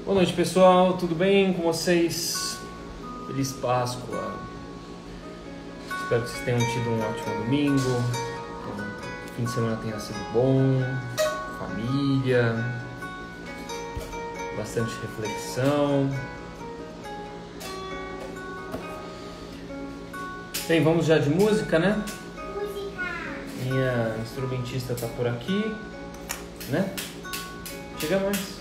Boa noite, pessoal. Tudo bem com vocês? Feliz Páscoa. Espero que vocês tenham tido um ótimo domingo. O fim de semana tenha sido bom. Família. Bastante reflexão. Bem, vamos já de música, né? Minha instrumentista tá por aqui, né? Chega mais.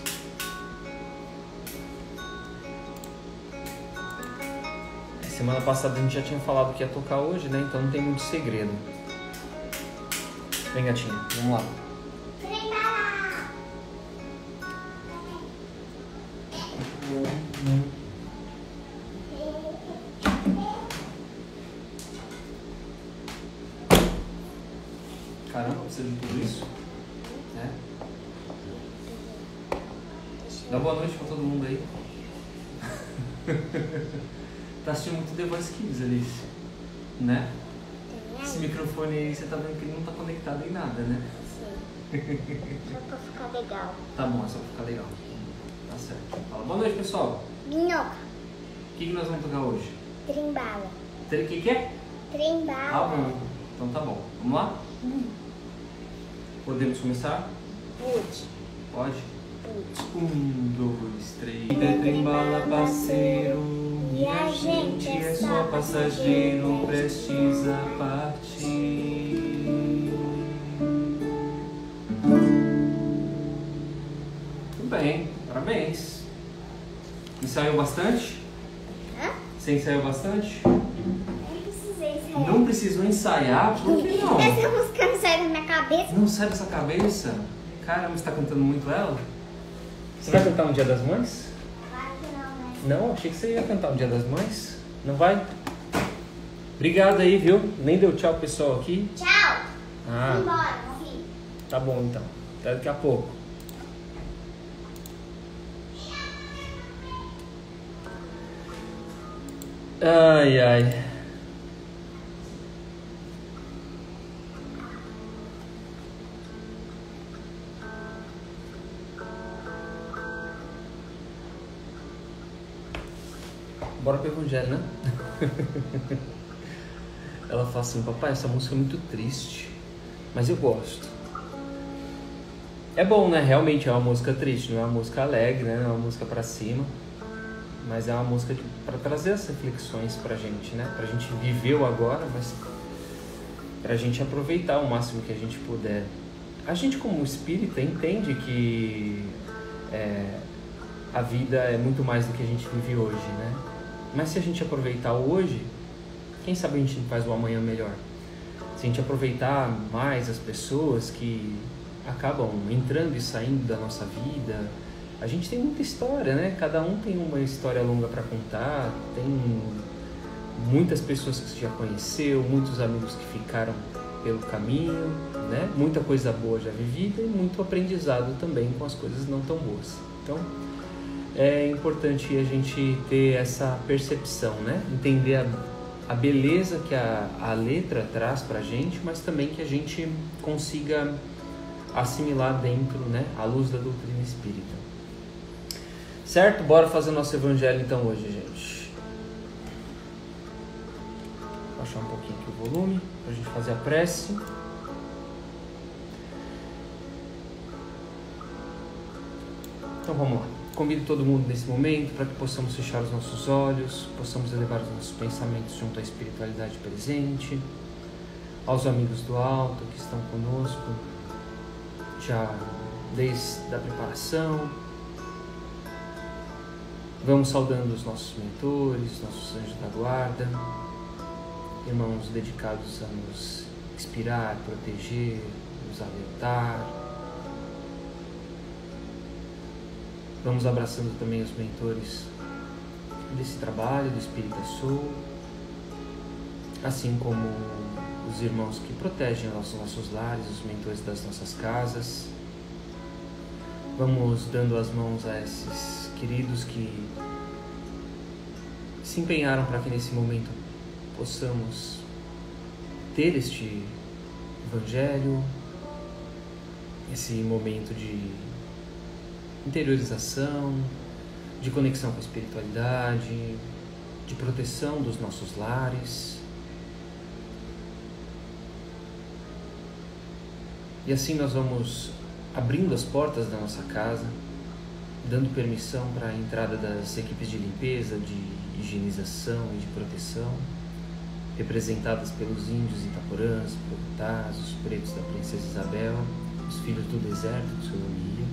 Semana passada a gente já tinha falado que ia tocar hoje, né? Então não tem muito segredo. Vem, gatinha, vamos lá. Caramba, precisa de tudo isso? É. Dá boa noite pra todo mundo aí. Tá assistindo muito The Voice Kids, Alice, né? Esse microfone aí, você tá vendo que ele não tá conectado em nada, né? Sim. Só pra ficar legal. Tá bom, é só pra ficar legal. Tá certo. Fala, boa noite, pessoal. Minhoca. O que nós vamos tocar hoje? Trembala. O que é? Trembala. Ah, bom. Então tá bom. Vamos lá? Podemos começar? Pude. Pode? Pude. 1, 2, 3. Trembala, parceiro. E a gente é só passageiro, prestes a partir. Tudo bem, parabéns. Ensaiou bastante? Hã? Você ensaiou bastante? Eu precisei ensaiar. Não precisou ensaiar? Por que não? Essa música não sai da minha cabeça. Não sai dessa cabeça? Caramba, você tá cantando muito ela? Você vai cantar no Dia das Mães? Claro que não, né? Não, achei que você ia cantar no Dia das Mães. Não vai? Obrigado aí, viu? Nem deu tchau pro pessoal aqui. Tchau. Ah, Embora, morri. tá bom então. Até daqui a pouco. Ai, ai. Bora pro evangelho, né? Ela fala assim, papai, essa música é muito triste, mas eu gosto. É bom, né? Realmente é uma música triste, não é uma música alegre, né? Não é uma música pra cima, mas é uma música pra trazer as reflexões pra gente, né? Pra gente viver o agora, mas pra gente aproveitar o máximo que a gente puder. A gente, como espírita, entende que a vida é muito mais do que a gente vive hoje, né? Mas se a gente aproveitar hoje, quem sabe a gente faz o amanhã melhor. Se a gente aproveitar mais as pessoas que acabam entrando e saindo da nossa vida, a gente tem muita história, né? Cada um tem uma história longa para contar, tem muitas pessoas que você já conheceu, muitos amigos que ficaram pelo caminho, né? Muita coisa boa já vivida e muito aprendizado também com as coisas não tão boas. Então, é importante a gente ter essa percepção, né? Entender a beleza que a letra traz pra gente, mas também que a gente consiga assimilar dentro, né? A luz da doutrina espírita. Certo? Bora fazer nosso evangelho então hoje, gente. Vou baixar um pouquinho aqui o volume pra gente fazer a prece. Então vamos lá. Convido todo mundo nesse momento para que possamos fechar os nossos olhos, possamos elevar os nossos pensamentos junto à espiritualidade presente, aos amigos do alto que estão conosco, já desde a preparação. Vamos saudando os nossos mentores, nossos anjos da guarda, irmãos dedicados a nos inspirar, proteger, nos alertar. Vamos abraçando também os mentores desse trabalho, do Espírita Soul, assim como os irmãos que protegem os nossos lares, os mentores das nossas casas. Vamos dando as mãos a esses queridos que se empenharam para que nesse momento possamos ter este evangelho, esse momento de interiorização, de conexão com a espiritualidade, de proteção dos nossos lares. E assim nós vamos abrindo as portas da nossa casa, dando permissão para a entrada das equipes de limpeza, de higienização e de proteção, representadas pelos índios itaporãs, protás, os pretos da princesa Isabel, os filhos do deserto de Sodomia.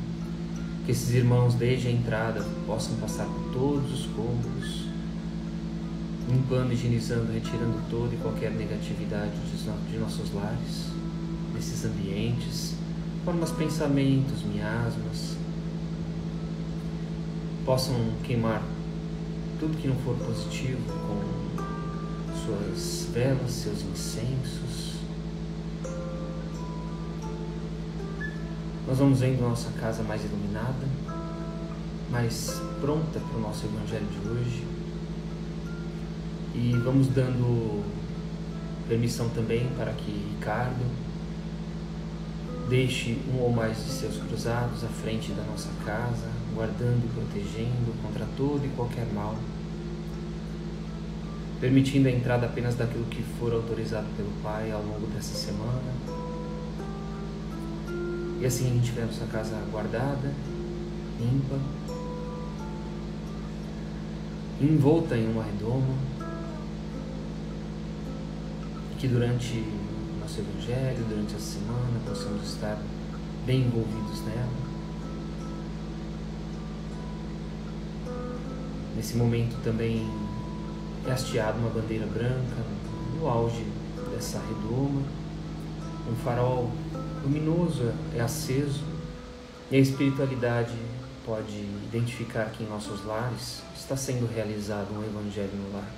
Que esses irmãos, desde a entrada, possam passar por todos os cômodos, limpando, higienizando, retirando toda e qualquer negatividade de nossos lares, desses ambientes, formas, pensamentos, miasmas, possam queimar tudo que não for positivo com suas velas, seus incensos. Nós vamos vendo a nossa casa mais iluminada, mais pronta para o nosso Evangelho de hoje. E vamos dando permissão também para que Ricardo deixe um ou mais de seus cruzados à frente da nossa casa, guardando e protegendo contra todo e qualquer mal, permitindo a entrada apenas daquilo que for autorizado pelo Pai ao longo dessa semana. E assim a gente vê a nossa casa guardada, limpa, envolta em uma redoma, e que durante o nosso Evangelho, durante a semana, possamos estar bem envolvidos nela. Nesse momento também é hasteada uma bandeira branca no auge dessa redoma, um farol luminoso é aceso, e a espiritualidade pode identificar que em nossos lares está sendo realizado um Evangelho no lar.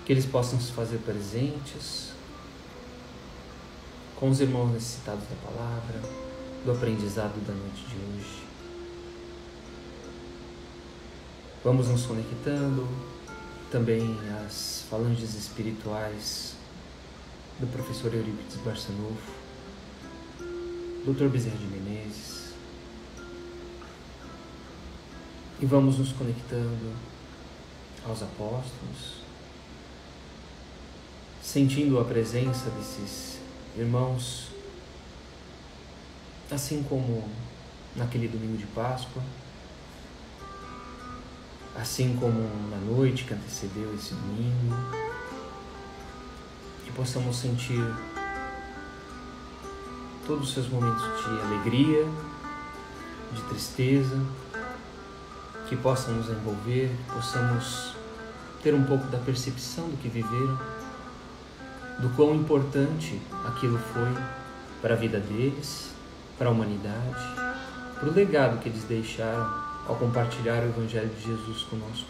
Que eles possam se fazer presentes com os irmãos necessitados da palavra, do aprendizado da noite de hoje. Vamos nos conectando também às falanges espirituais do professor Eurípides Barçanufo, Dr. Bezerra de Menezes, e vamos nos conectando aos apóstolos, sentindo a presença desses irmãos, assim como naquele domingo de Páscoa, assim como na noite que antecedeu esse domingo, que possamos sentir todos os seus momentos de alegria, de tristeza, que possam nos envolver, que possamos ter um pouco da percepção do que viveram, do quão importante aquilo foi para a vida deles, para a humanidade, para o legado que eles deixaram ao compartilhar o Evangelho de Jesus conosco.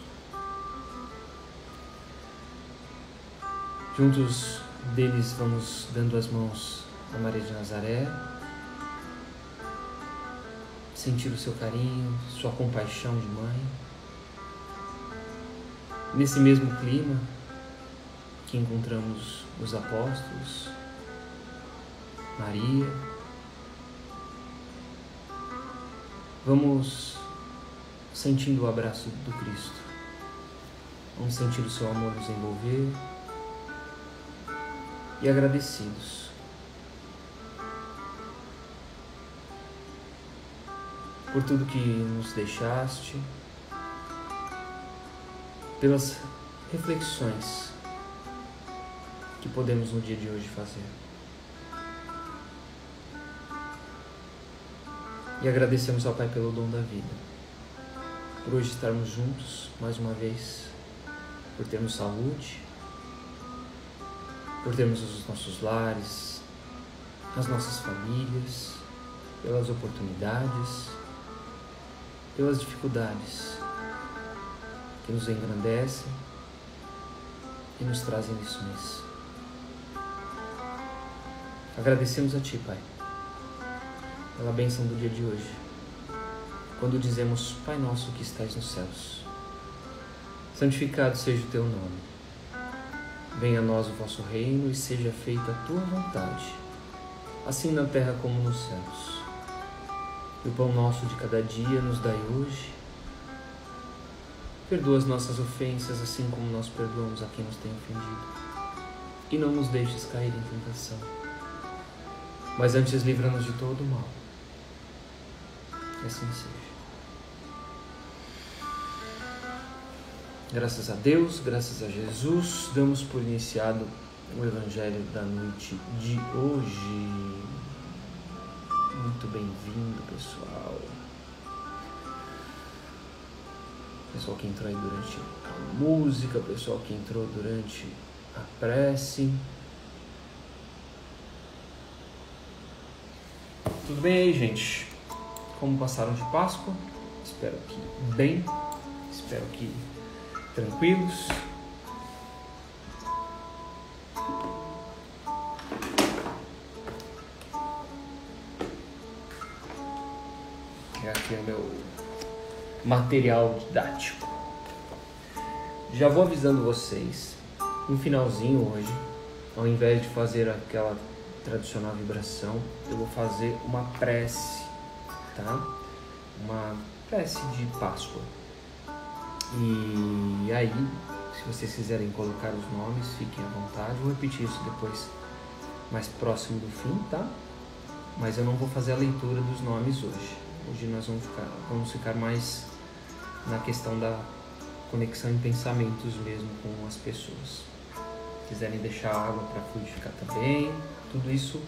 Juntos deles vamos dando as mãos a Maria de Nazaré, sentir o seu carinho, sua compaixão de mãe. Nesse mesmo clima que encontramos os apóstolos, Maria, vamos sentindo o abraço do Cristo, vamos sentir o seu amor nos envolver e agradecidos por tudo que nos deixaste, pelas reflexões que podemos no dia de hoje fazer. E agradecemos ao Pai pelo dom da vida, por hoje estarmos juntos mais uma vez, por termos saúde, por termos os nossos lares, as nossas famílias, pelas oportunidades, pelas dificuldades que nos engrandecem e nos trazem lições. Agradecemos a Ti, Pai, pela bênção do dia de hoje, quando dizemos: Pai nosso que estais nos céus, santificado seja o Teu nome. Venha a nós o vosso reino e seja feita a Tua vontade, assim na terra como nos céus. E o pão nosso de cada dia nos dai hoje. Perdoa as nossas ofensas, assim como nós perdoamos a quem nos tem ofendido. E não nos deixes cair em tentação, mas antes livra-nos de todo o mal. Que assim seja. Graças a Deus, graças a Jesus, damos por iniciado o Evangelho da noite de hoje. Muito bem-vindo, pessoal. Pessoal que entrou aí durante a música, pessoal que entrou durante a prece. Tudo bem aí, gente? Como passaram de Páscoa? Espero que bem, espero que tranquilos. Aqui é o meu material didático. Já vou avisando vocês, no finalzinho hoje, ao invés de fazer aquela tradicional vibração, eu vou fazer uma prece, tá? Uma prece de Páscoa. E aí, se vocês quiserem colocar os nomes, fiquem à vontade. Vou repetir isso depois, mais próximo do fim, tá? Mas eu não vou fazer a leitura dos nomes hoje. Hoje nós vamos ficar mais na questão da conexão em pensamentos mesmo com as pessoas. Se quiserem deixar água para fluidificar também, tudo isso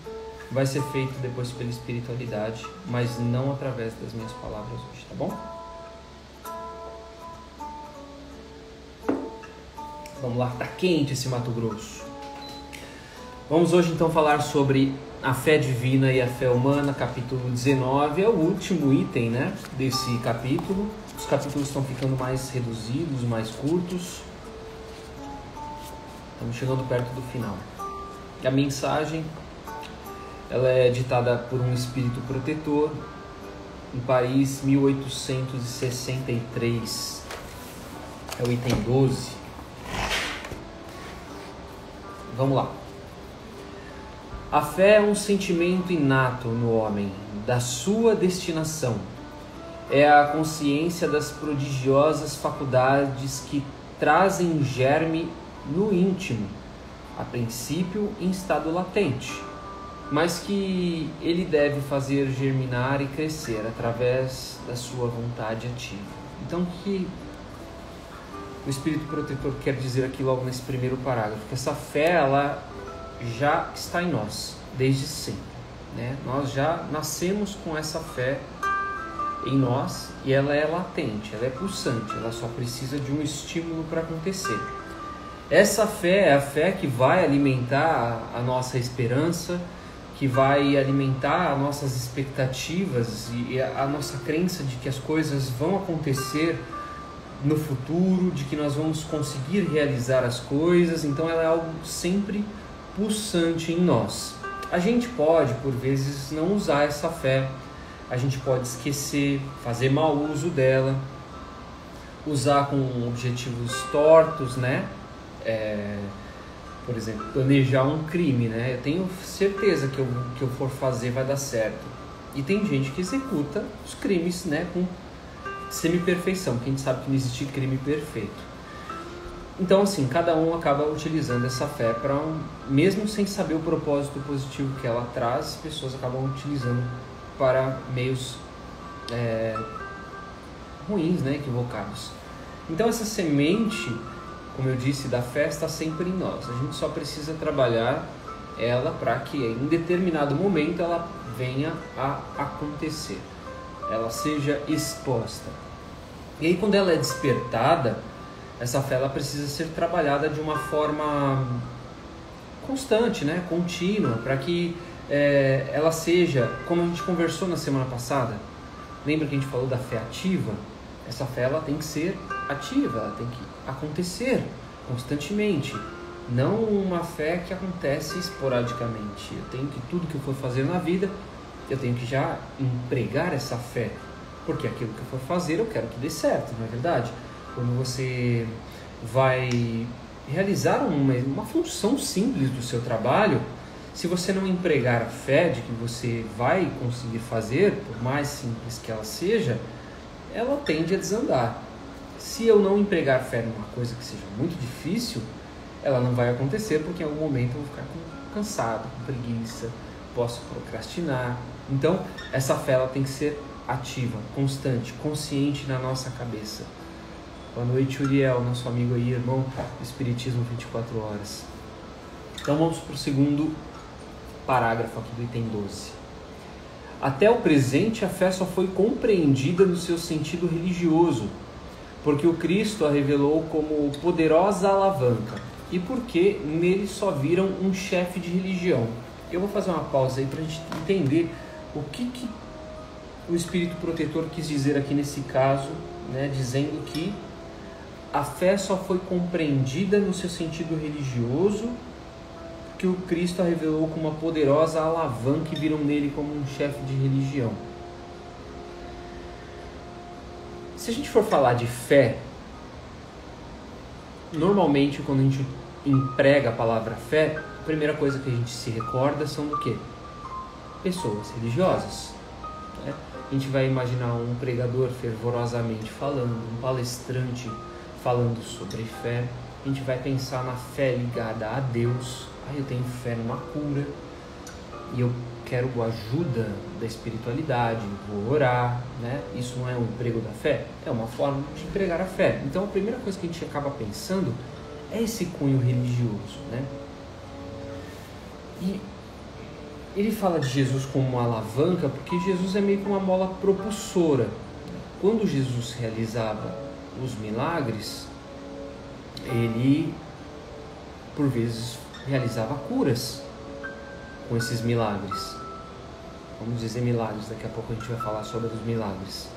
vai ser feito depois pela espiritualidade, mas não através das minhas palavras hoje, tá bom? Vamos lá, tá quente esse Mato Grosso. Vamos hoje então falar sobre a fé divina e a fé humana, capítulo 19, é o último item, né, desse capítulo. Os capítulos estão ficando mais reduzidos, mais curtos. Estamos chegando perto do final. A mensagem, ela é ditada por um espírito protetor em Paris, 1863. É o item 12. Vamos lá. A fé é um sentimento inato no homem, da sua destinação. É a consciência das prodigiosas faculdades que trazem germe no íntimo, a princípio em estado latente, mas que ele deve fazer germinar e crescer através da sua vontade ativa. Então, o que o Espírito Protetor quer dizer aqui logo nesse primeiro parágrafo? Que essa fé, ela já está em nós, desde sempre, né? Nós já nascemos com essa fé em nós e ela é latente, ela é pulsante, ela só precisa de um estímulo para acontecer. Essa fé é a fé que vai alimentar a nossa esperança, que vai alimentar as nossas expectativas e a nossa crença de que as coisas vão acontecer no futuro, de que nós vamos conseguir realizar as coisas. Então ela é algo sempre pulsante em nós. A gente pode, por vezes, não usar essa fé, a gente pode esquecer, fazer mau uso dela, usar com objetivos tortos, né? Por exemplo, planejar um crime, né? Eu tenho certeza que o que eu for fazer vai dar certo. E tem gente que executa os crimes, né, com semi-perfeição, porque a gente sabe que não existe crime perfeito. Então, assim, cada um acaba utilizando essa fé para mesmo sem saber o propósito positivo que ela traz, as pessoas acabam utilizando para meios ruins, né, equivocados. Então, essa semente, como eu disse, da fé está sempre em nós. A gente só precisa trabalhar ela para que em determinado momento ela venha a acontecer, ela seja exposta. E aí, quando ela é despertada, essa fé ela precisa ser trabalhada de uma forma constante, né? Contínua, para que ela seja, como a gente conversou na semana passada, lembra que a gente falou da fé ativa? Essa fé ela tem que ser ativa, ela tem que acontecer constantemente, não uma fé que acontece esporadicamente. Eu tenho que, tudo que eu for fazer na vida, eu tenho que já empregar essa fé, porque aquilo que eu for fazer eu quero que dê certo, não é verdade? Quando você vai realizar uma função simples do seu trabalho, se você não empregar a fé de que você vai conseguir fazer, por mais simples que ela seja, ela tende a desandar. Se eu não empregar fé numa coisa que seja muito difícil, ela não vai acontecer, porque em algum momento eu vou ficar cansado, com preguiça, posso procrastinar. Então, essa fé ela tem que ser ativa, constante, consciente na nossa cabeça. Boa noite, Uriel, nosso amigo aí, irmão do Espiritismo 24 horas. Então vamos para o segundo parágrafo aqui do item 12. Até o presente, a fé só foi compreendida no seu sentido religioso, porque o Cristo a revelou como poderosa alavanca e porque nele só viram um chefe de religião. Eu vou fazer uma pausa aí para a gente entender o que o Espírito Protetor quis dizer aqui nesse caso, né, dizendo que a fé só foi compreendida no seu sentido religioso, que o Cristo a revelou como uma poderosa alavanca e viram nele como um chefe de religião. Se a gente for falar de fé, normalmente quando a gente emprega a palavra fé, a primeira coisa que a gente se recorda são do quê? Pessoas religiosas. Né? A gente vai imaginar um pregador fervorosamente falando, um palestrante falando sobre fé. A gente vai pensar na fé ligada a Deus. Eu tenho fé numa cura e eu quero a ajuda da espiritualidade, vou orar, né? Isso não é um emprego da fé? É uma forma de empregar a fé. Então a primeira coisa que a gente acaba pensando é esse cunho religioso, né? E ele fala de Jesus como uma alavanca porque Jesus é meio que uma mola propulsora. Quando Jesus realizava os milagres, ele por vezes realizava curas com esses milagres. Vamos dizer milagres, daqui a pouco a gente vai falar sobre os milagres.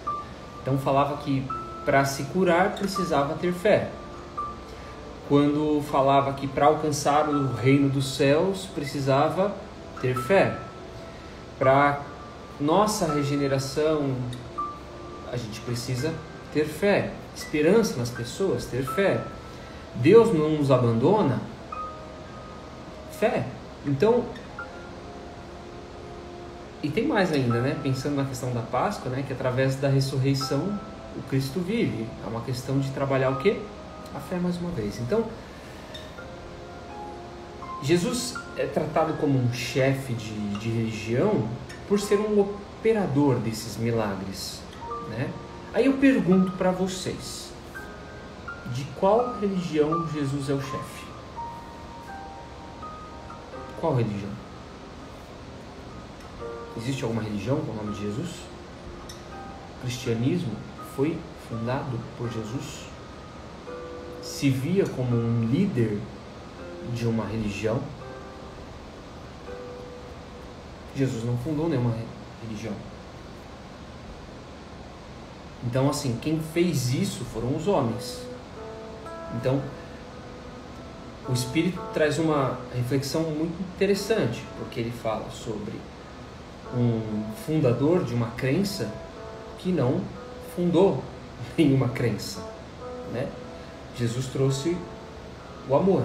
Então falava que para se curar precisava ter fé. Quando falava que para alcançar o reino dos céus precisava ter fé. Para nossa regeneração a gente precisa ter fé. Esperança nas pessoas, ter fé. Deus não nos abandona, fé. Então, e tem mais ainda, né? Pensando na questão da Páscoa, né? Que através da ressurreição o Cristo vive. É uma questão de trabalhar o quê? A fé mais uma vez. Então, Jesus é tratado como um chefe de religião por ser um operador desses milagres, né? Aí eu pergunto para vocês, de qual religião Jesus é o chefe? Qual religião? Existe alguma religião com o nome de Jesus? O cristianismo foi fundado por Jesus? Se via como um líder de uma religião? Jesus não fundou nenhuma religião. Então, assim, quem fez isso foram os homens. Então, o Espírito traz uma reflexão muito interessante, porque ele fala sobre um fundador de uma crença que não fundou nenhuma crença, né? Jesus trouxe o amor,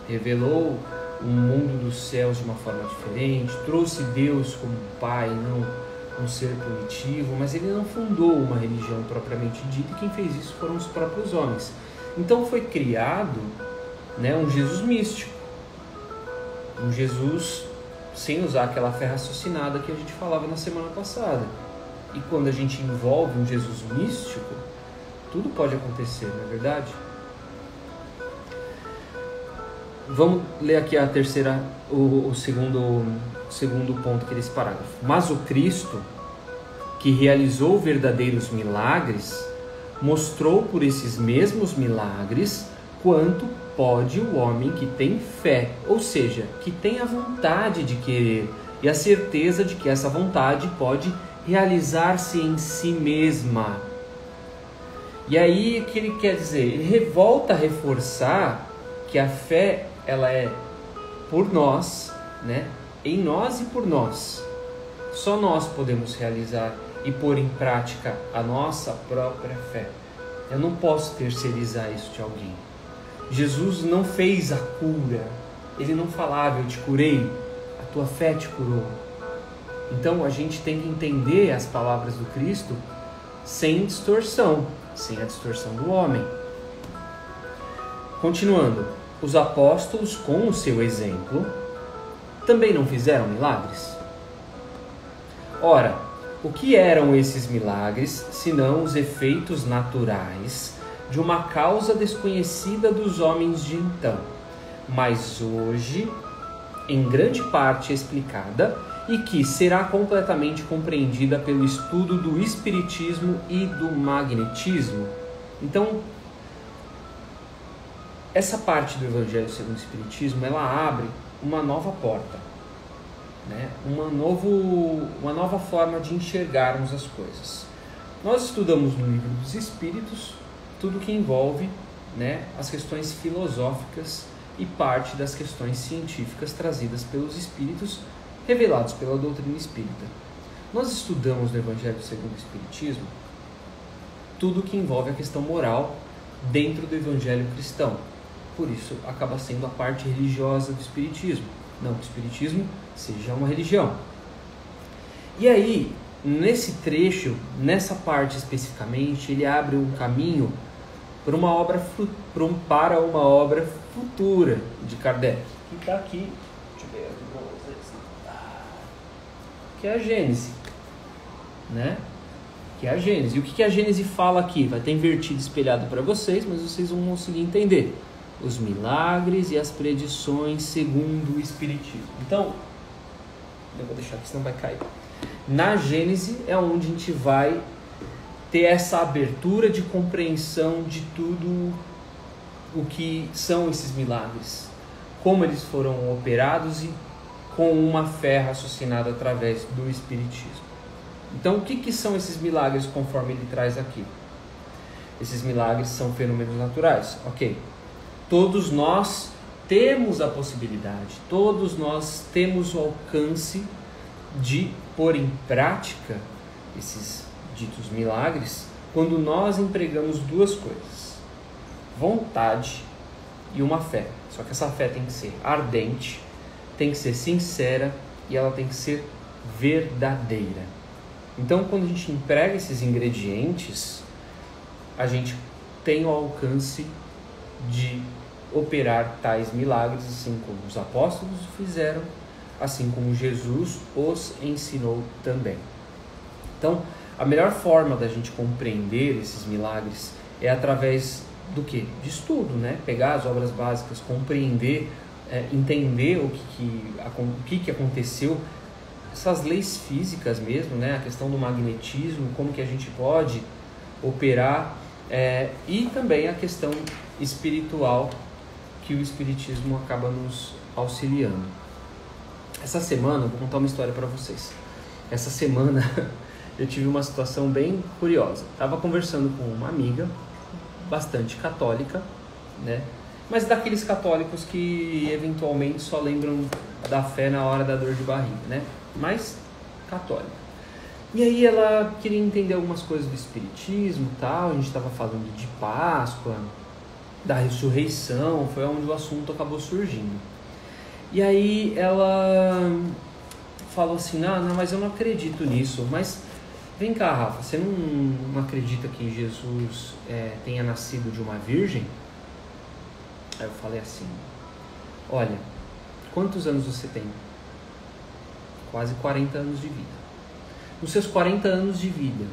revelou um mundo dos céus de uma forma diferente, trouxe Deus como Pai, não um ser punitivo, mas ele não fundou uma religião propriamente dita, e quem fez isso foram os próprios homens. Então foi criado, né, um Jesus místico, um Jesus sem usar aquela fé raciocinada que a gente falava na semana passada. E quando a gente envolve um Jesus místico, tudo pode acontecer, não é verdade? Vamos ler aqui a terceira, o segundo ponto aqui desse parágrafo. Mas o Cristo, que realizou verdadeiros milagres, mostrou por esses mesmos milagres quanto pode o homem que tem fé, ou seja, que tem a vontade de querer e a certeza de que essa vontade pode realizar-se em si mesma. E aí o que ele quer dizer? Ele volta a reforçar que a fé ela é por nós, né? Em nós e por nós. Só nós podemos realizar e pôr em prática a nossa própria fé. Eu não posso terceirizar isso de alguém. Jesus não fez a cura. Ele não falava, eu te curei, a tua fé te curou. Então a gente tem que entender as palavras do Cristo sem distorção, sem a distorção do homem. Continuando, os apóstolos, com o seu exemplo, também não fizeram milagres? Ora, o que eram esses milagres, senão os efeitos naturais de uma causa desconhecida dos homens de então, mas hoje, em grande parte explicada, e que será completamente compreendida pelo estudo do espiritismo e do magnetismo? Então, essa parte do Evangelho segundo o Espiritismo, ela abre uma nova porta, né? Uma nova forma de enxergarmos as coisas. Nós estudamos no Livro dos Espíritos tudo que envolve, né, as questões filosóficas e parte das questões científicas trazidas pelos Espíritos, revelados pela doutrina espírita. Nós estudamos no Evangelho segundo o Espiritismo tudo que envolve a questão moral dentro do Evangelho cristão. Por isso, acaba sendo a parte religiosa do Espiritismo. Não que o Espiritismo seja uma religião. E aí, nesse trecho, nessa parte especificamente, ele abre um caminho para uma obra futura de Kardec, que está aqui, deixa eu ver aqui para vocês, que é a Gênese, né? Que é a Gênese. E o que a Gênese fala aqui? Vai ter invertido espelhado para vocês, mas vocês vão conseguir entender. Os milagres e as predições segundo o Espiritismo. Então, eu vou deixar aqui, senão vai cair. Na Gênese é onde a gente vai ter essa abertura de compreensão de tudo o que são esses milagres, como eles foram operados e com uma fé raciocinada através do Espiritismo. Então, o que são esses milagres conforme ele traz aqui? Esses milagres são fenômenos naturais, ok. Todos nós temos a possibilidade, todos nós temos o alcance de pôr em prática esses ditos milagres quando nós empregamos duas coisas: vontade e uma fé. Só que essa fé tem que ser ardente, tem que ser sincera e ela tem que ser verdadeira. Então, quando a gente emprega esses ingredientes, a gente tem o alcance de operar tais milagres, assim como os apóstolos fizeram, assim como Jesus os ensinou também. Então, a melhor forma da gente compreender esses milagres é através do quê? De estudo, né? Pegar as obras básicas, compreender, entender o que aconteceu, essas leis físicas mesmo, né? A questão do magnetismo, como que a gente pode operar, e também a questão espiritual que o Espiritismo acaba nos auxiliando. Essa semana, eu vou contar uma história para vocês. Essa semana eu tive uma situação bem curiosa. Estava conversando com uma amiga bastante católica, né? Mas daqueles católicos que eventualmente só lembram da fé na hora da dor de barriga, né? Mas católica. E aí ela queria entender algumas coisas do Espiritismo e tal. A gente estava falando de Páscoa, da ressurreição, foi onde o assunto acabou surgindo. E aí ela falou assim: não, mas eu não acredito nisso. Mas vem cá, Rafa, você não acredita que Jesus tenha nascido de uma virgem? Aí eu falei assim: olha, quantos anos você tem? Quase 40 anos de vida. Nos seus 40 anos de vida,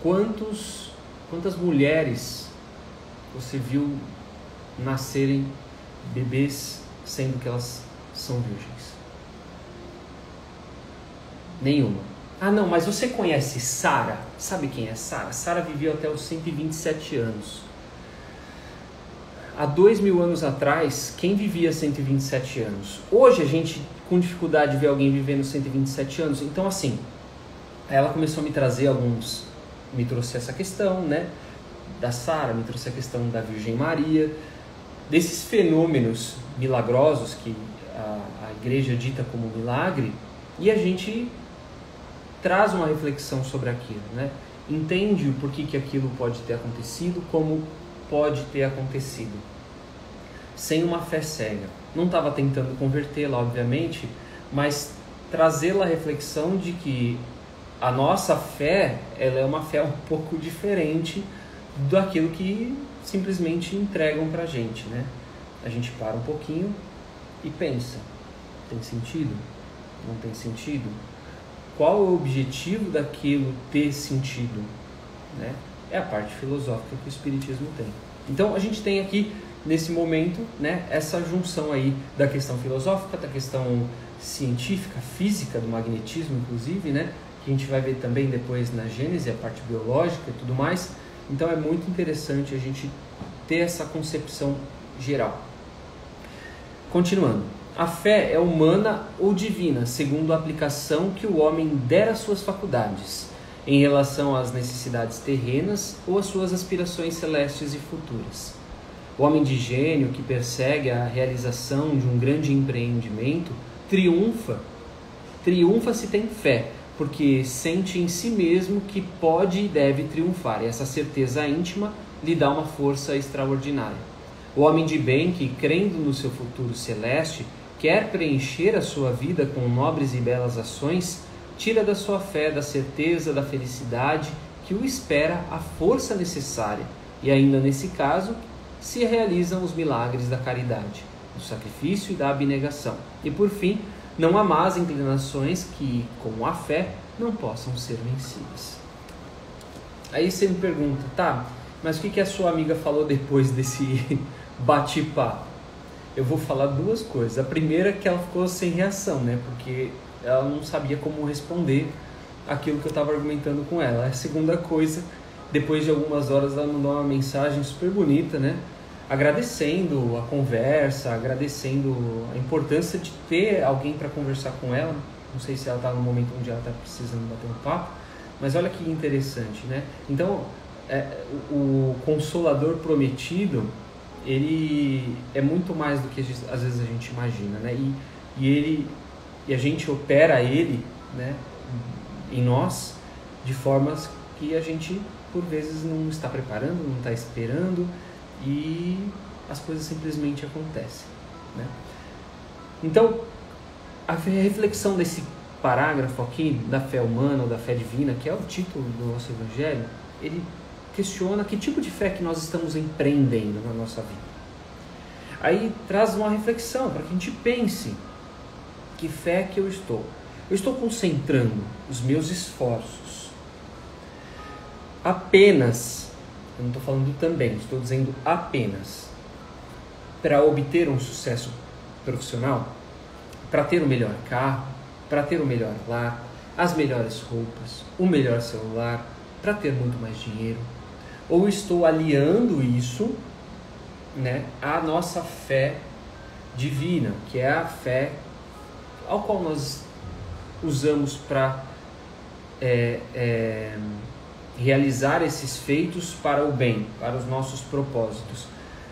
quantas mulheres você viu nascerem bebês sendo que elas são virgens? Nenhuma. Ah, não, mas você conhece Sara? Sabe quem é Sara? Sara viveu até os 127 anos. Há 2000 anos atrás, quem vivia 127 anos? Hoje a gente com dificuldade de ver alguém vivendo 127 anos. Então, assim, ela começou a me trazer me trouxe essa questão, né, da Sara, me trouxe a questão da Virgem Maria, desses fenômenos milagrosos que a igreja dita como milagre, e a gente traz uma reflexão sobre aquilo, né? Entende o porquê que aquilo pode ter acontecido, como pode ter acontecido, sem uma fé cega. Não estava tentando convertê-la, obviamente, mas trazê-la à reflexão de que a nossa fé, ela é uma fé um pouco diferente daquilo que simplesmente entregam pra gente, né? A gente para um pouquinho e pensa, tem sentido? Não tem sentido? Qual é o objetivo daquilo ter sentido, né? É a parte filosófica que o Espiritismo tem. Então a gente tem aqui, nesse momento, né, essa junção aí da questão filosófica, da questão científica, física, do magnetismo, inclusive, né, que a gente vai ver também depois na Gênese, a parte biológica e tudo mais. Então é muito interessante a gente ter essa concepção geral. Continuando. A fé é humana ou divina, segundo a aplicação que o homem der às suas faculdades, em relação às necessidades terrenas ou às suas aspirações celestes e futuras. O homem de gênio que persegue a realização de um grande empreendimento triunfa se tem fé, porque sente em si mesmo que pode e deve triunfar, e essa certeza íntima lhe dá uma força extraordinária. O homem de bem que, crendo no seu futuro celeste, quer preencher a sua vida com nobres e belas ações, tira da sua fé, da certeza, da felicidade que o espera a força necessária, e ainda nesse caso se realizam os milagres da caridade, do sacrifício e da abnegação. E por fim, não há más inclinações que, como a fé, não possam ser vencidas. Aí você me pergunta, tá, mas o que a sua amiga falou depois desse bate-papo? Eu vou falar duas coisas. A primeira é que ela ficou sem reação, né? Porque ela não sabia como responder aquilo que eu estava argumentando com ela. A segunda coisa, depois de algumas horas, ela mandou uma mensagem super bonita, né? Agradecendo a conversa, agradecendo a importância de ter alguém para conversar com ela. Não sei se ela está no momento onde ela está precisando bater um papo, mas olha que interessante, né? Então, o Consolador Prometido, ele é muito mais do que às vezes a gente imagina, né? E a gente opera ele, né, em nós de formas que a gente por vezes não está preparando, não está esperando, e as coisas simplesmente acontecem, né? Então, a reflexão desse parágrafo aqui da fé humana ou da fé divina, que é o título do nosso evangelho, ele questiona que tipo de fé que nós estamos empreendendo na nossa vida. Aí traz uma reflexão para que a gente pense: que fé que eu estou? Eu estou concentrando os meus esforços apenas, eu não estou falando também, estou dizendo apenas, para obter um sucesso profissional, para ter o melhor carro, para ter o melhor lar, as melhores roupas, o melhor celular, para ter muito mais dinheiro? Ou estou aliando isso, né, à nossa fé divina, que é a fé ao qual nós usamos para realizar esses feitos para o bem, para os nossos propósitos.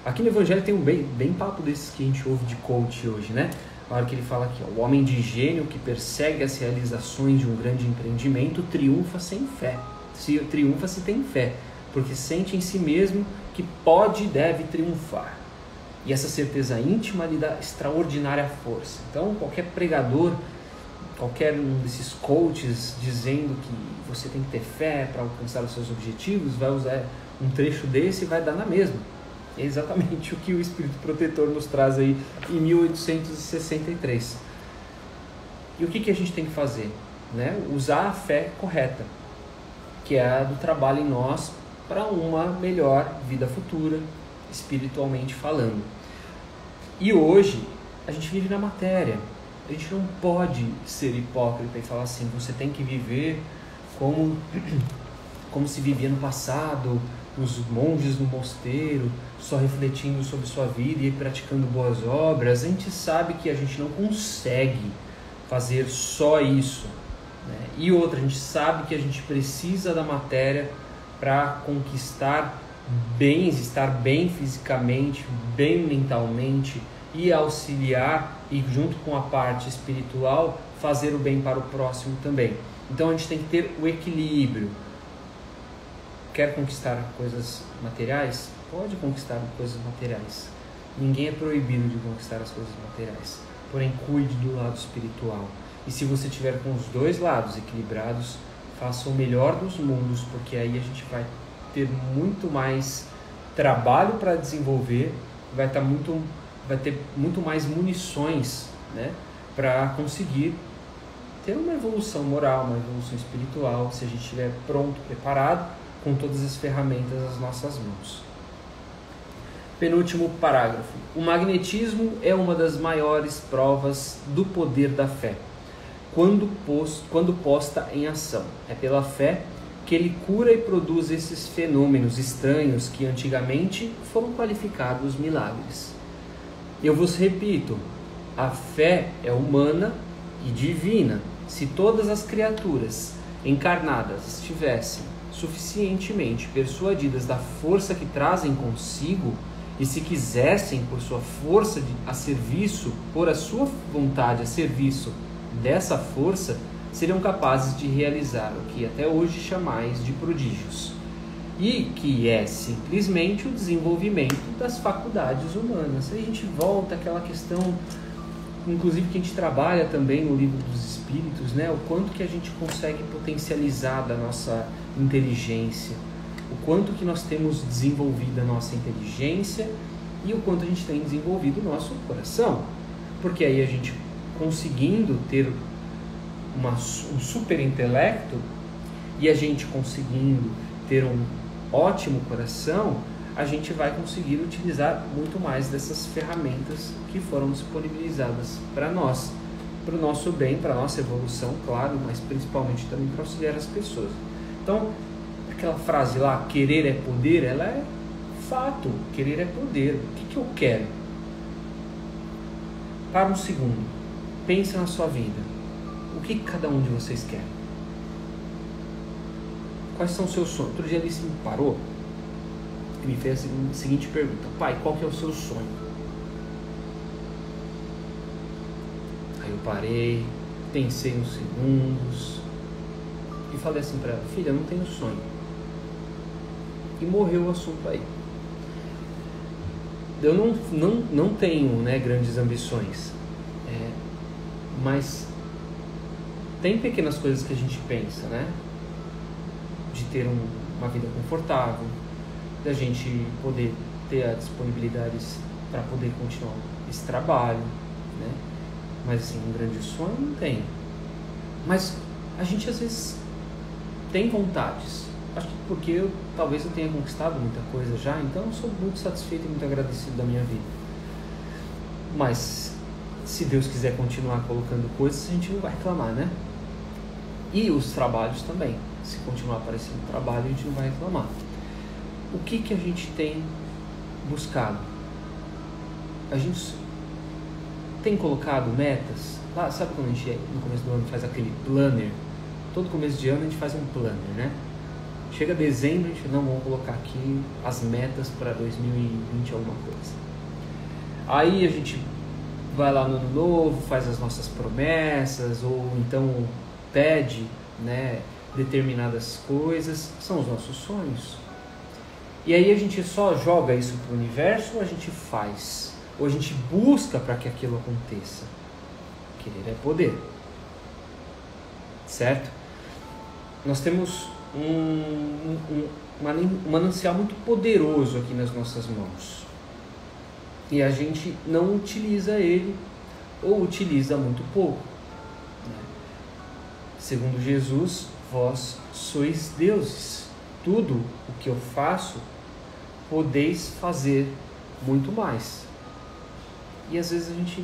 Aqui no Evangelho tem um bem papo desses que a gente ouve de coach hoje, né? A hora que ele fala aqui, ó, o homem de gênio que persegue as realizações de um grande empreendimento triunfa sem fé. Triunfa se tem fé, porque sente em si mesmo que pode e deve triunfar. E essa certeza íntima lhe dá extraordinária força. Então, qualquer pregador, qualquer um desses coaches dizendo que você tem que ter fé para alcançar os seus objetivos, vai usar um trecho desse e vai dar na mesma. É exatamente o que o Espírito Protetor nos traz aí em 1863. E o que a gente tem que fazer? Né? Usar a fé correta, que é a do trabalho em nós para uma melhor vida futura, espiritualmente falando. E hoje a gente vive na matéria. A gente não pode ser hipócrita e falar assim, você tem que viver como se vivia no passado, os monges no mosteiro, só refletindo sobre sua vida e praticando boas obras. A gente sabe que a gente não consegue fazer só isso, né? E outra, a gente sabe que a gente precisa da matéria para conquistar bens, estar bem fisicamente, bem mentalmente e auxiliar, e junto com a parte espiritual, fazer o bem para o próximo também. Então a gente tem que ter o equilíbrio. Quer conquistar coisas materiais? Pode conquistar coisas materiais. Ninguém é proibido de conquistar as coisas materiais. Porém, cuide do lado espiritual. E se você tiver com os dois lados equilibrados, faça o melhor dos mundos, porque aí a gente vai ter muito mais trabalho para desenvolver, vai ter muito mais munições, né, para conseguir ter uma evolução moral, uma evolução espiritual, se a gente estiver pronto, preparado, com todas as ferramentas às nossas mãos. Penúltimo parágrafo. O magnetismo é uma das maiores provas do poder da fé, quando posta em ação. É pela fé que ele cura e produz esses fenômenos estranhos que antigamente foram qualificados milagres. Eu vos repito, a fé é humana e divina. Se todas as criaturas encarnadas estivessem suficientemente persuadidas da força que trazem consigo, e se quisessem, por sua força a serviço, por a sua vontade a serviço dessa força, seriam capazes de realizar o que até hoje chamais de prodígios, e que é simplesmente o desenvolvimento das faculdades humanas. Aí a gente volta àquela questão, inclusive que a gente trabalha também no Livro dos Espíritos, né? O quanto que a gente consegue potencializar da nossa inteligência, o quanto que nós temos desenvolvido a nossa inteligência e o quanto a gente tem desenvolvido o nosso coração. Porque aí a gente conseguindo ter um super intelecto e a gente conseguindo ter um ótimo coração, a gente vai conseguir utilizar muito mais dessas ferramentas que foram disponibilizadas para nós, para o nosso bem, para a nossa evolução, claro, mas principalmente também para auxiliar as pessoas. Então, aquela frase lá, querer é poder, ela é fato, querer é poder. O que eu quero? Para um segundo, pense na sua vida. O que cada um de vocês quer? Quais são os seus sonhos? Outro dia ele se parou e me fez a seguinte pergunta: pai, qual que é o seu sonho? Aí eu parei, pensei uns segundos e falei assim para ela: filha, eu não tenho sonho. E morreu o assunto aí. Eu não tenho, né, grandes ambições, mas tem pequenas coisas que a gente pensa, né? De ter uma vida confortável, da gente poder ter a disponibilidade para poder continuar esse trabalho, né? Mas assim, um grande sonho não tem. Mas a gente às vezes tem vontades. Acho que porque talvez eu tenha conquistado muita coisa já, então eu sou muito satisfeito e muito agradecido da minha vida. Mas se Deus quiser continuar colocando coisas, a gente não vai reclamar, né? E os trabalhos também. Se continuar aparecendo trabalho, a gente não vai reclamar. O que a gente tem buscado? A gente tem colocado metas. Lá, sabe quando a gente no começo do ano faz aquele planner? Todo começo de ano a gente faz um planner, né? Chega dezembro, a gente não vamos colocar aqui as metas para 2020 alguma coisa. Aí a gente vai lá no ano novo, faz as nossas promessas, ou então pede, né, determinadas coisas, são os nossos sonhos. E aí a gente só joga isso para o universo, ou a gente faz, ou a gente busca para que aquilo aconteça. Querer é poder, certo? Nós temos um manancial muito poderoso aqui nas nossas mãos, e a gente não utiliza ele, ou utiliza muito pouco, né? Segundo Jesus, vós sois deuses, tudo o que eu faço podeis fazer muito mais. E às vezes a gente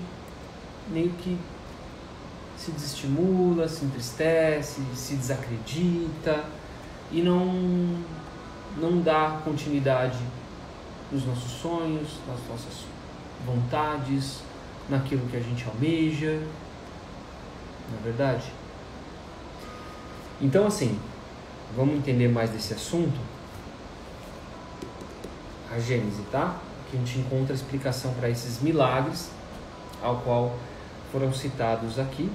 meio que se desestimula, se entristece, se desacredita e não dá continuidade nos nossos sonhos, nas nossas vontades, naquilo que a gente almeja, não é verdade? Então, assim, vamos entender mais desse assunto? A Gênese, tá? Que a gente encontra a explicação para esses milagres, ao qual foram citados aqui,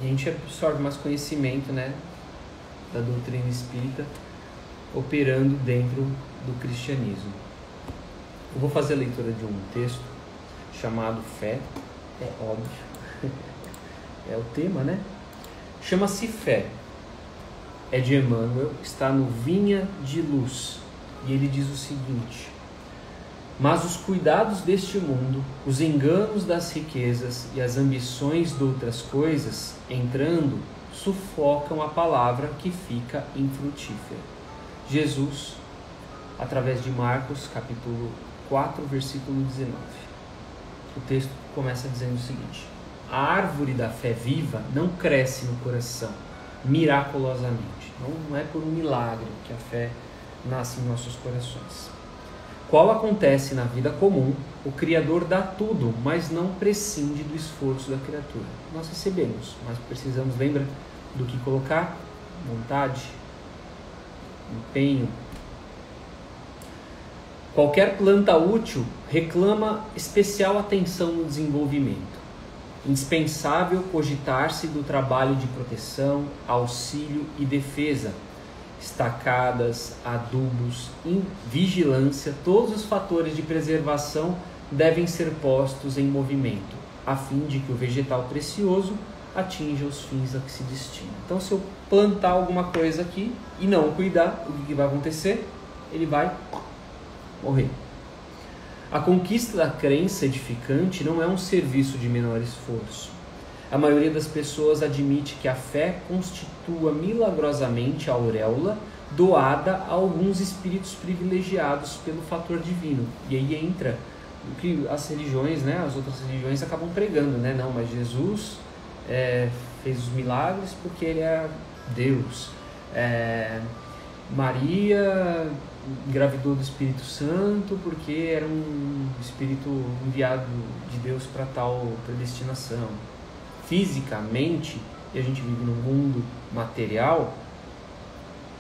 e a gente absorve mais conhecimento, né, da doutrina espírita, operando dentro do cristianismo. Eu vou fazer a leitura de um texto chamado Fé, é óbvio, é o tema, né? Chama-se Fé. é de Emmanuel, está no Vinha de Luz, e ele diz o seguinte: mas os cuidados deste mundo, os enganos das riquezas e as ambições de outras coisas, entrando, sufocam a palavra que fica infrutífera. Jesus, através de Marcos, capítulo 4, versículo 19. O texto começa dizendo o seguinte: a árvore da fé viva não cresce no coração miraculosamente. Não é por um milagre que a fé nasce em nossos corações. Qual acontece na vida comum, o Criador dá tudo, mas não prescinde do esforço da criatura. Nós recebemos, mas precisamos, lembra, do que colocar? Vontade, empenho. Qualquer planta útil reclama especial atenção no desenvolvimento. Indispensável cogitar-se do trabalho de proteção, auxílio e defesa, estacadas, adubos, vigilância, todos os fatores de preservação devem ser postos em movimento, a fim de que o vegetal precioso atinja os fins a que se destina. Então, se eu plantar alguma coisa aqui e não cuidar, o que vai acontecer? Ele vai morrer. A conquista da crença edificante não é um serviço de menor esforço. A maioria das pessoas admite que a fé constitua milagrosamente a auréola doada a alguns espíritos privilegiados pelo fator divino. E aí entra o que as religiões, as outras religiões acabam pregando, Não, mas Jesus fez os milagres porque ele é Deus. Maria engravidou do Espírito Santo porque era um espírito enviado de Deus para tal predestinação. Fisicamente, e a gente vive num mundo material,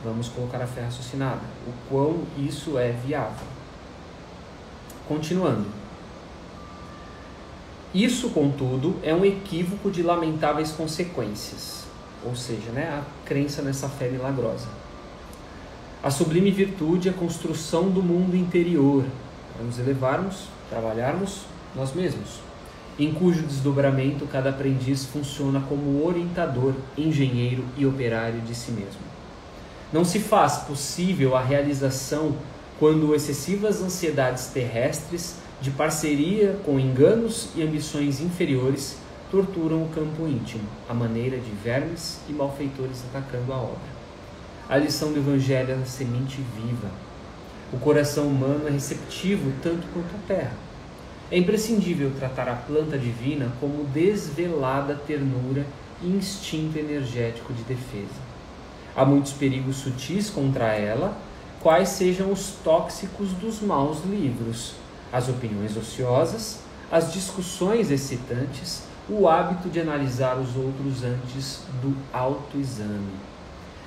vamos colocar a fé raciocinada. O quão isso é viável. Continuando. Isso, contudo, é um equívoco de lamentáveis consequências. Ou seja, a crença nessa fé milagrosa. A sublime virtude é a construção do mundo interior, para nos elevarmos, trabalharmos nós mesmos, em cujo desdobramento cada aprendiz funciona como orientador, engenheiro e operário de si mesmo. Não se faz possível a realização quando excessivas ansiedades terrestres, de parceria com enganos e ambições inferiores, torturam o campo íntimo, à maneira de vermes e malfeitores atacando a obra. A lição do Evangelho é a semente viva. O coração humano é receptivo tanto quanto a terra. É imprescindível tratar a planta divina como desvelada ternura e instinto energético de defesa. Há muitos perigos sutis contra ela, quais sejam os tóxicos dos maus livros, as opiniões ociosas, as discussões excitantes, o hábito de analisar os outros antes do autoexame.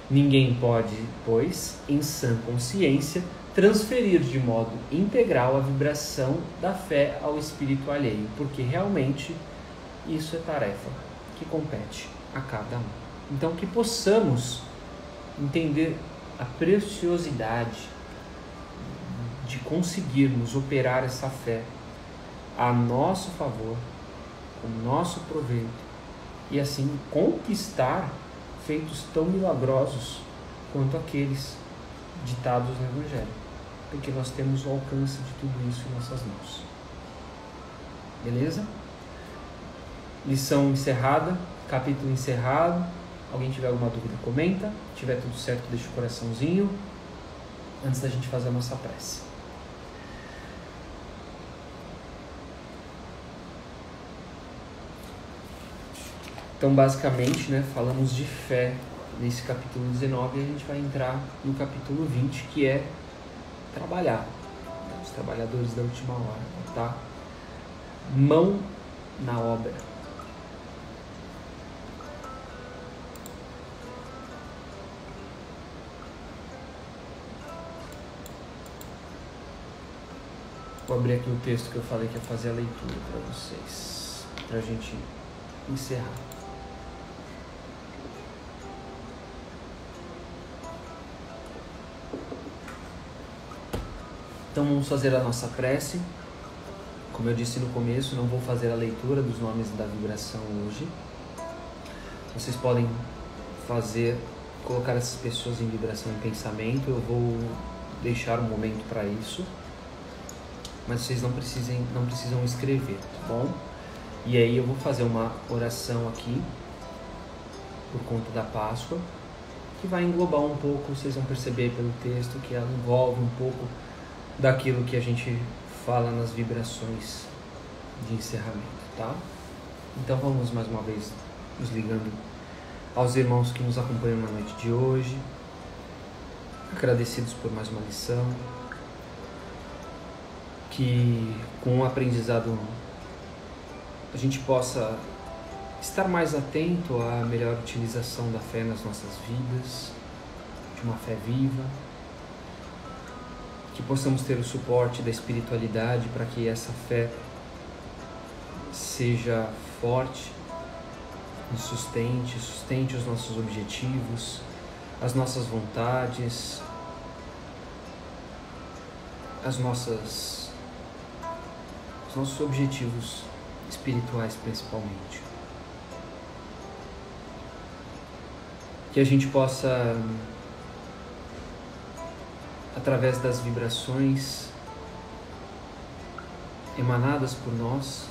Ninguém pode, pois, em sã consciência, transferir de modo integral a vibração da fé ao espírito alheio, porque realmente isso é tarefa que compete a cada um. Então, que possamos entender a preciosidade de conseguirmos operar essa fé a nosso favor, com nosso proveito, e assim conquistar feitos tão milagrosos quanto aqueles ditados no Evangelho, porque nós temos o alcance de tudo isso em nossas mãos. Beleza? Lição encerrada, capítulo encerrado. Alguém tiver alguma dúvida, comenta. Se tiver tudo certo, deixa o coraçãozinho antes da gente fazer a nossa prece. Então, basicamente, falamos de fé nesse capítulo 19 e a gente vai entrar no capítulo 20, que é trabalhar. Os trabalhadores da última hora, botar mão na obra. Vou abrir aqui o texto que eu falei que ia fazer a leitura para vocês, para a gente encerrar. Então vamos fazer a nossa prece. Como eu disse no começo, não vou fazer a leitura dos nomes da vibração hoje. Vocês podem fazer colocar essas pessoas em vibração e pensamento. Eu vou deixar um momento para isso, mas vocês não precisam escrever, tá bom? E aí eu vou fazer uma oração aqui por conta da Páscoa, que vai englobar um pouco, vocês vão perceber pelo texto que ela envolve um pouco daquilo que a gente fala nas vibrações de encerramento, tá? Então vamos mais uma vez nos ligando aos irmãos que nos acompanham na noite de hoje, agradecidos por mais uma lição, que com o aprendizado a gente possa estar mais atento à melhor utilização da fé nas nossas vidas, de uma fé viva, que possamos ter o suporte da espiritualidade para que essa fé seja forte e sustente os nossos objetivos, as nossas vontades, os nossos objetivos espirituais principalmente. Que a gente possa, através das vibrações emanadas por nós,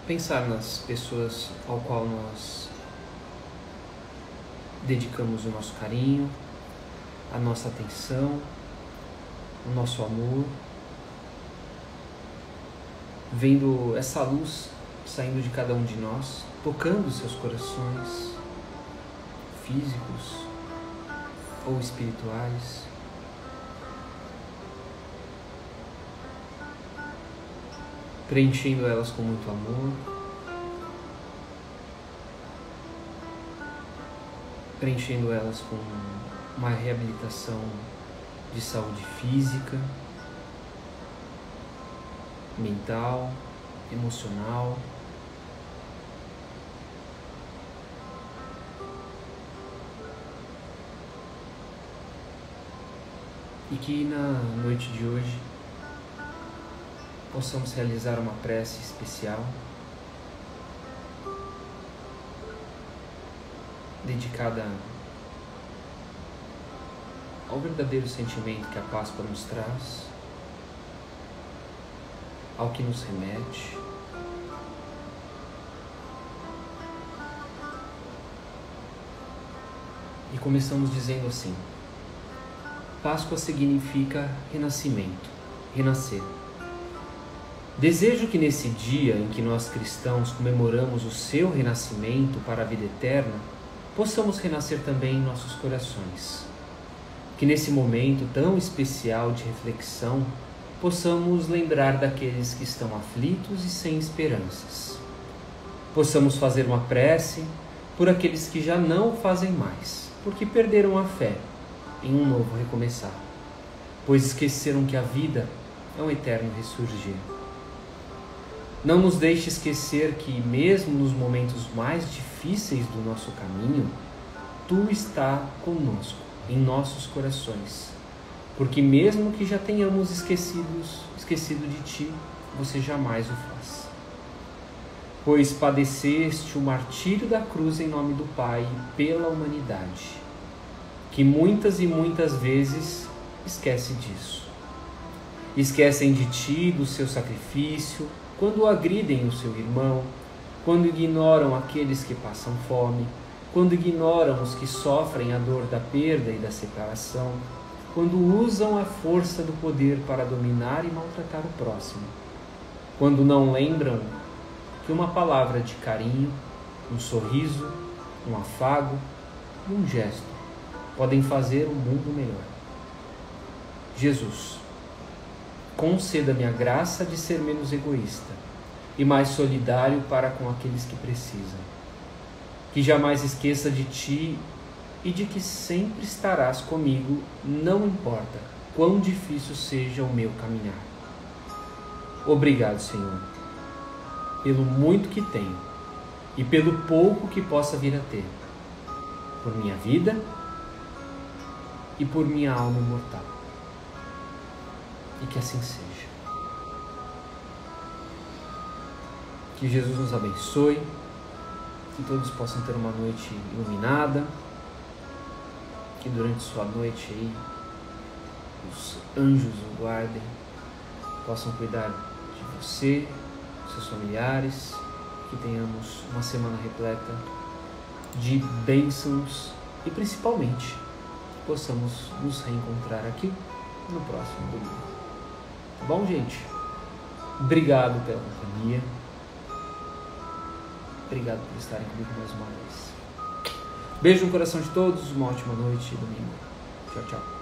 pensar nas pessoas ao qual nós dedicamos o nosso carinho, a nossa atenção, o nosso amor, vendo essa luz saindo de cada um de nós, tocando seus corações físicos ou espirituais. Preenchendo elas com muito amor, preenchendo elas com uma reabilitação de saúde física, mental, emocional. E que na noite de hoje possamos realizar uma prece especial dedicada ao verdadeiro sentimento que a Páscoa nos traz, ao que nos remete, e começamos dizendo assim: Páscoa significa renascimento, renascer. Desejo que nesse dia em que nós cristãos comemoramos o seu renascimento para a vida eterna, possamos renascer também em nossos corações. Que nesse momento tão especial de reflexão, possamos lembrar daqueles que estão aflitos e sem esperanças. Possamos fazer uma prece por aqueles que já não o fazem mais, porque perderam a fé em um novo recomeçar, pois esqueceram que a vida é um eterno ressurgir. Não nos deixe esquecer que, mesmo nos momentos mais difíceis do nosso caminho, Tu está conosco, em nossos corações, porque mesmo que já tenhamos esquecido de Ti, Você jamais o faz. Pois padeceste o martírio da cruz em nome do Pai pela humanidade, que muitas e muitas vezes esquece disso. Esquecem de Ti, do Seu sacrifício, quando agridem o seu irmão, quando ignoram aqueles que passam fome, quando ignoram os que sofrem a dor da perda e da separação, quando usam a força do poder para dominar e maltratar o próximo, quando não lembram que uma palavra de carinho, um sorriso, um afago e um gesto podem fazer um mundo melhor. Jesus, conceda-me a graça de ser menos egoísta e mais solidário para com aqueles que precisam. Que jamais esqueça de Ti e de que sempre estarás comigo, não importa quão difícil seja o meu caminhar. Obrigado, Senhor, pelo muito que tenho e pelo pouco que possa vir a ter, por minha vida e por minha alma imortal. E que assim seja. Que Jesus nos abençoe, Que todos possam ter uma noite iluminada. Que durante sua noite aí os anjos o guardem, possam cuidar de você, seus familiares, que tenhamos uma semana repleta de bênçãos e principalmente que possamos nos reencontrar aqui no próximo domingo. Tá bom, gente? Obrigado pela companhia. Obrigado por estarem comigo mais uma vez. Beijo no coração de todos, uma ótima noite e domingo. Tchau, tchau.